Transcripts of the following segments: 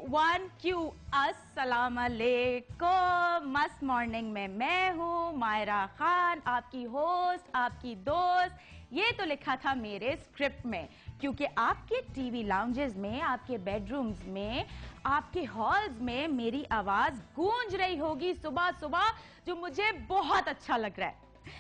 1 Q. अस्सलाम वालेकुम। मस्त मॉर्निंग में मैं हूँ मायरा खान, आपकी होस्ट, आपकी दोस्त। ये तो लिखा था मेरे स्क्रिप्ट में, क्योंकि आपके टीवी लाउंजेस में, आपके बेडरूम्स में, आपके हॉल्स में मेरी आवाज गूंज रही होगी सुबह सुबह, जो मुझे बहुत अच्छा लग रहा है।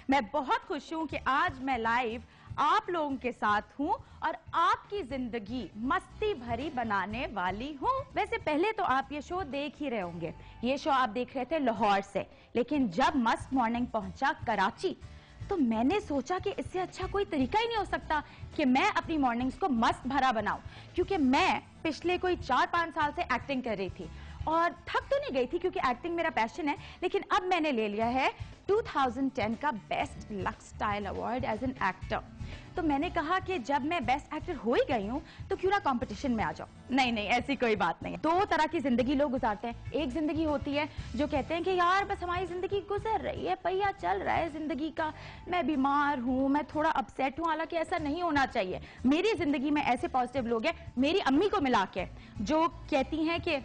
मैं बहुत खुश हूं कि आज मैं लाइव आप लोगों के साथ हूं और आपकी जिंदगी मस्ती भरी बनाने वाली हूं। वैसे पहले तो आप ये शो देख ही रहे होंगे। ये शो आप देख रहे थे लाहौर से, लेकिन जब मस्त मॉर्निंग पहुंचा कराची तो मैंने सोचा कि इससे अच्छा कोई तरीका ही नहीं हो सकता कि मैं अपनी मॉर्निंग्स को मस्त भरा बनाऊं, क्योंकि मैं पिछले कोई 4-5 साल से एक्टिंग कर रही थी और थक तो नहीं गई थी क्योंकि एक्टिंग मेरा पैशन है, लेकिन अब मैंने ले लिया है 2010 का best Lux style award as an actor. तो मैंने कहा कि जब मैं बेस्ट एक्टर हो ही गई हूं तो क्यों ना कंपटीशन में आ जाओ। नहीं, ऐसी कोई बात नहीं है। दो तरह की जिंदगी लोग गुजारते हैं। एक जिंदगी होती है जो कहते हैं कि यार बस हमारी जिंदगी गुजर रही है, पहिया चल रहा है जिंदगी का, मैं बीमार हूं, मैं थोड़ा अपसेट हूं। हालांकि ऐसा नहीं होना चाहिए। मेरी जिंदगी में ऐसे पॉजिटिव लोग हैं, मेरी अम्मी को मिला के, जो कहती हैं कि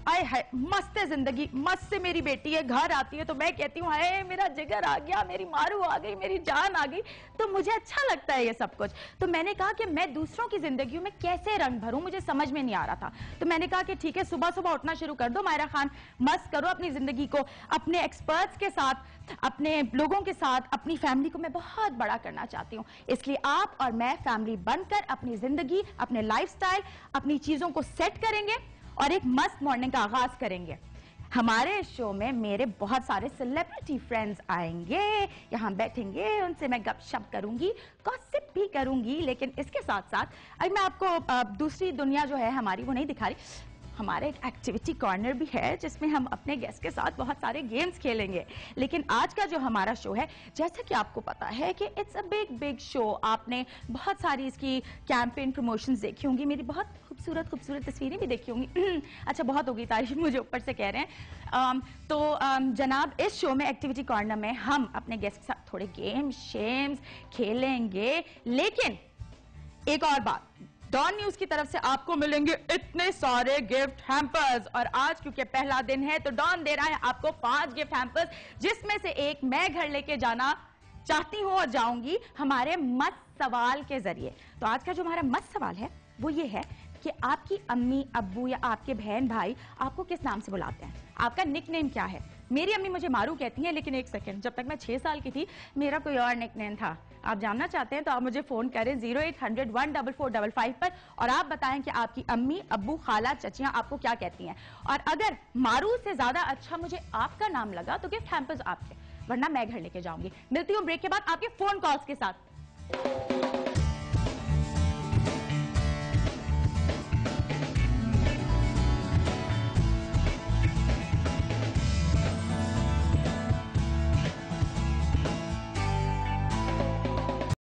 आए हाय मस्त है जिंदगी, मस्त से मेरी बेटी है, घर आती है तो मैं कहती हूँ हाय मेरा जिगर आ गया, मेरी मारू आ गई, मेरी जान आ गई। तो मुझे अच्छा लगता है ये सब कुछ। तो मैंने कहा कि मैं दूसरों की जिंदगी में कैसे रंग भरूं, मुझे समझ में नहीं आ रहा था। तो मैंने कहा कि ठीक है, सुबह सुबह उठना शुरू कर दो मायरा खान, मस्त करो अपनी जिंदगी को, अपने एक्सपर्ट्स के साथ, अपने लोगों के साथ, अपनी फैमिली को मैं बहुत बड़ा करना चाहती हूँ। इसलिए आप और मैं फैमिली बनकर अपनी जिंदगी, अपने लाइफस्टाइल, अपनी चीजों को सेट करेंगे और एक मस्त मॉर्निंग का आगाज करेंगे। हमारे शो में मेरे बहुत सारे सेलिब्रिटी फ्रेंड्स आएंगे, यहाँ बैठेंगे, उनसे मैं गपशप करूंगी, गॉसिप भी करूंगी। लेकिन इसके साथ साथ अगर मैं आपको दूसरी दुनिया जो है हमारी वो नहीं दिखा रही, हमारा एक एक्टिविटी कॉर्नर भी है जिसमें हम अपने गेस्ट के साथ बहुत सारे गेम्स खेलेंगे। लेकिन आज का जो हमारा शो है, जैसा कि आपको पता है कि इट्स अ बिग शो, आपने बहुत सारी इसकी कैंपेन प्रमोशंस देखी होंगी, मेरी बहुत खूबसूरत तस्वीरें भी देखी होंगी। अच्छा, बहुत होगी तारीफ, मुझे ऊपर से कह रहे हैं। जनाब, इस शो में एक्टिविटी कॉर्नर में हम अपने गेस्ट के साथ थोड़े गेम शेम्स खेलेंगे। लेकिन एक और बात, डॉन न्यूज की तरफ से आपको मिलेंगे इतने सारे गिफ्ट हैम्पर्स, और आज क्योंकि पहला दिन है तो डॉन दे रहा है आपको 5 गिफ्ट हैम्पर्स, जिसमें से एक मैं घर लेके जाना चाहती हूं और जाऊंगी हमारे मस्त सवाल के जरिए। तो आज का जो हमारा मस्त सवाल है वो ये है कि आपकी अम्मी, अब्बू या आपके बहन भाई आपको किस नाम से बुलाते हैं? आपका निकनेम क्या है? मेरी अम्मी मुझे मारू कहती हैं, लेकिन एक सेकंड, जब तक मैं 6 साल की थी मेरा कोई और निकनेम था। आप जानना चाहते हैं तो आप मुझे फोन करें 0800 14455 पर और आप बताएं कि आपकी अम्मी, अब्बू, खाला, चचियां आपको क्या कहती हैं। और अगर मारू से ज्यादा अच्छा मुझे आपका नाम लगा तो गिफ्ट हैम्पर्स आपके, वरना मैं घर लेके जाऊंगी। मिलती हूँ ब्रेक के बाद आपके फोन कॉल्स के साथ।